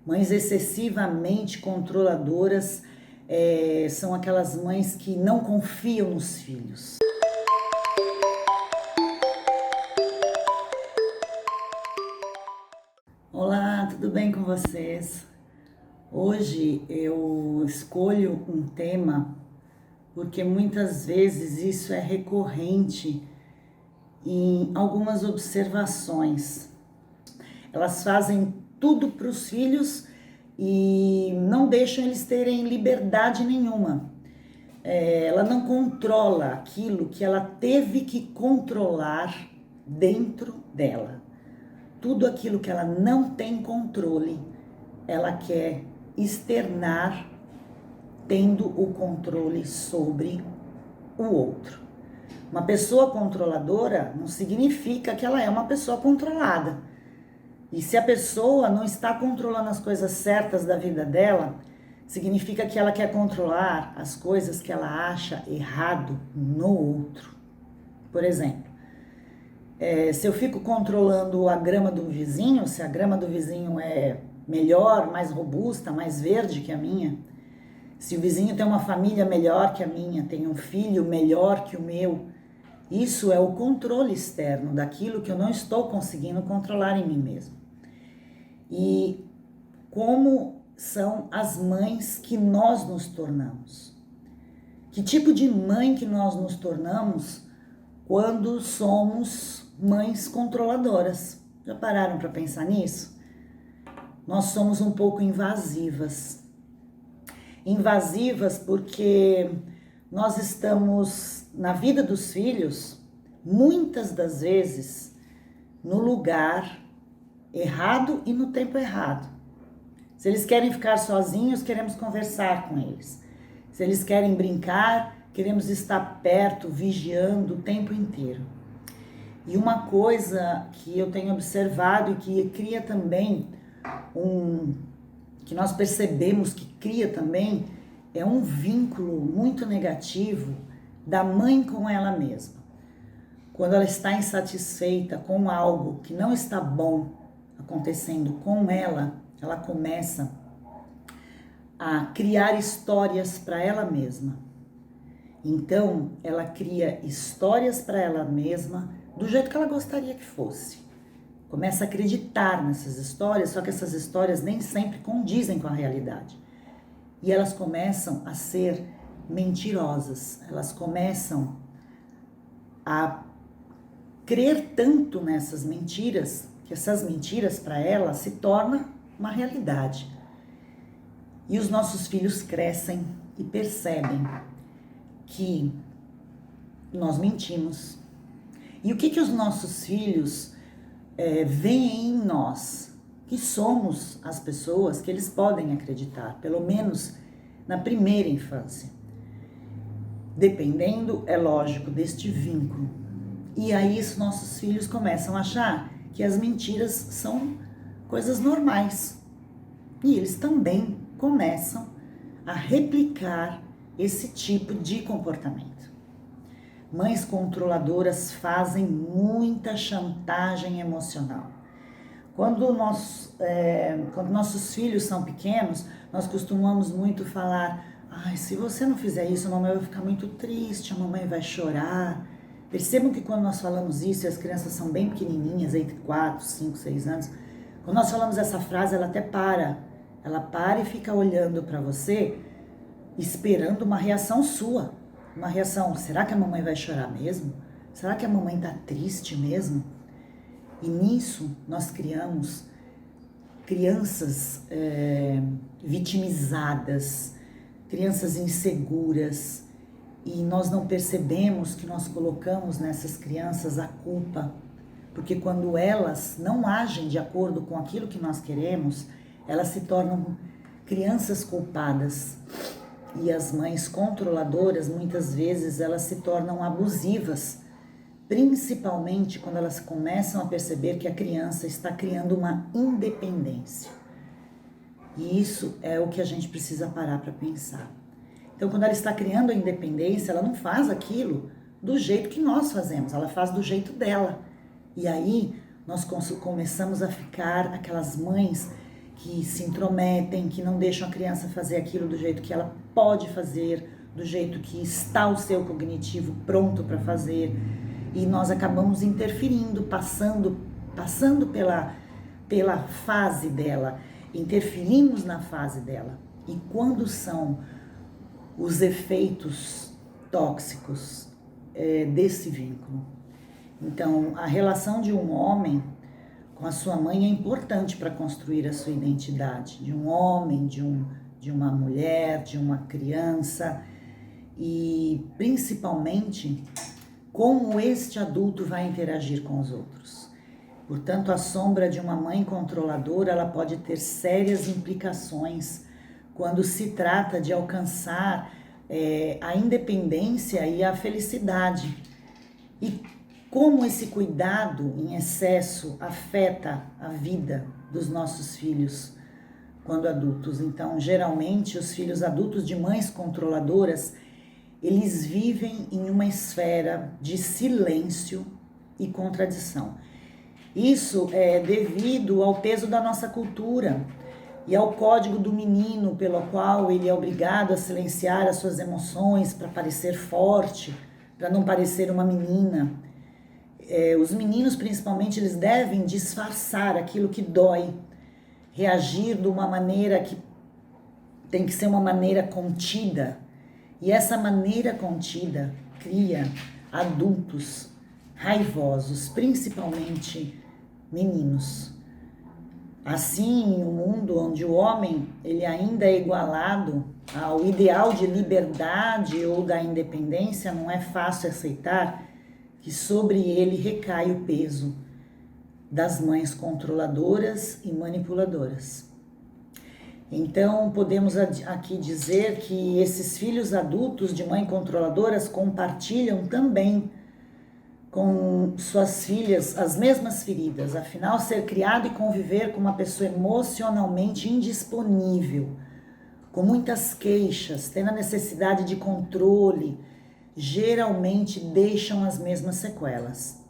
Mães excessivamente controladoras são aquelas mães que não confiam nos filhos. Olá, tudo bem com vocês? Hoje eu escolho um tema porque muitas vezes isso é recorrente em algumas observações. Elas fazem tudo para os filhos e não deixam eles terem liberdade nenhuma. Ela não controla aquilo que ela teve que controlar dentro dela. Tudo aquilo que ela não tem controle, ela quer externar tendo o controle sobre o outro. Uma pessoa controladora não significa que ela é uma pessoa controlada. E se a pessoa não está controlando as coisas certas da vida dela, significa que ela quer controlar as coisas que ela acha errado no outro. Por exemplo, se eu fico controlando a grama do vizinho, se a grama do vizinho é melhor, mais robusta, mais verde que a minha, se o vizinho tem uma família melhor que a minha, tem um filho melhor que o meu, isso é o controle externo daquilo que eu não estou conseguindo controlar em mim mesmo. E como são as mães que nós nos tornamos? Que tipo de mãe que nós nos tornamos quando somos mães controladoras? Já pararam para pensar nisso? Nós somos um pouco invasivas. Invasivas porque nós estamos na vida dos filhos, muitas das vezes, no lugar errado e no tempo errado. Se eles querem ficar sozinhos, queremos conversar com eles. Se eles querem brincar, queremos estar perto, vigiando o tempo inteiro. E uma coisa que eu tenho observado e que cria também que nós percebemos que cria também, é um vínculo muito negativo da mãe com ela mesma. Quando ela está insatisfeita com algo que não está bom acontecendo com ela, ela começa a criar histórias para ela mesma. Então, ela cria histórias para ela mesma do jeito que ela gostaria que fosse. Começa a acreditar nessas histórias, só que essas histórias nem sempre condizem com a realidade. E elas começam a ser mentirosas, elas começam a crer tanto nessas mentiras, que essas mentiras para ela se tornam uma realidade. E os nossos filhos crescem e percebem que nós mentimos. E o que os nossos filhos veem em nós? Que somos as pessoas que eles podem acreditar, pelo menos na primeira infância. Dependendo, é lógico, deste vínculo. E aí os nossos filhos começam a achar que as mentiras são coisas normais. E eles também começam a replicar esse tipo de comportamento. Mães controladoras fazem muita chantagem emocional. Quando nossos filhos são pequenos, nós costumamos muito falar: se você não fizer isso, a mamãe vai ficar muito triste, a mamãe vai chorar. Percebam que quando nós falamos isso, e as crianças são bem pequenininhas, entre 4, 5, 6 anos, quando nós falamos essa frase, ela até para. Ela para e fica olhando para você, esperando uma reação sua. Uma reação: será que a mamãe vai chorar mesmo? Será que a mamãe está triste mesmo? E nisso nós criamos crianças vitimizadas, crianças inseguras, e nós não percebemos que nós colocamos nessas crianças a culpa, porque quando elas não agem de acordo com aquilo que nós queremos, elas se tornam crianças culpadas. E as mães controladoras, muitas vezes, elas se tornam abusivas, principalmente quando elas começam a perceber que a criança está criando uma independência. E isso é o que a gente precisa parar para pensar. Então, quando ela está criando a independência, ela não faz aquilo do jeito que nós fazemos, ela faz do jeito dela. E aí, nós começamos a ficar aquelas mães que se intrometem, que não deixam a criança fazer aquilo do jeito que ela pode fazer, do jeito que está o seu cognitivo pronto para fazer, e nós acabamos interferindo, passando pela fase dela, interferimos na fase dela. E quando são os efeitos tóxicos desse vínculo? Então, a relação de um homem com a sua mãe é importante para construir a sua identidade, de um homem, de uma mulher, de uma criança, e principalmente como este adulto vai interagir com os outros. Portanto, a sombra de uma mãe controladora, ela pode ter sérias implicações quando se trata de alcançar a independência e a felicidade. E como esse cuidado em excesso afeta a vida dos nossos filhos quando adultos. Então, geralmente, os filhos adultos de mães controladoras, eles vivem em uma esfera de silêncio e contradição. Isso é devido ao peso da nossa cultura e ao código do menino, pelo qual ele é obrigado a silenciar as suas emoções para parecer forte, para não parecer uma menina. Os meninos, principalmente, eles devem disfarçar aquilo que dói, reagir de uma maneira que tem que ser uma maneira contida. E essa maneira contida cria adultos raivosos, principalmente meninos. Assim, em um mundo onde o homem ele ainda é igualado ao ideal de liberdade ou da independência, não é fácil aceitar que sobre ele recai o peso das mães controladoras e manipuladoras. Então, podemos aqui dizer que esses filhos adultos de mães controladoras compartilham também com suas filhas as mesmas feridas. Afinal, ser criado e conviver com uma pessoa emocionalmente indisponível, com muitas queixas, tendo a necessidade de controle, geralmente deixam as mesmas sequelas.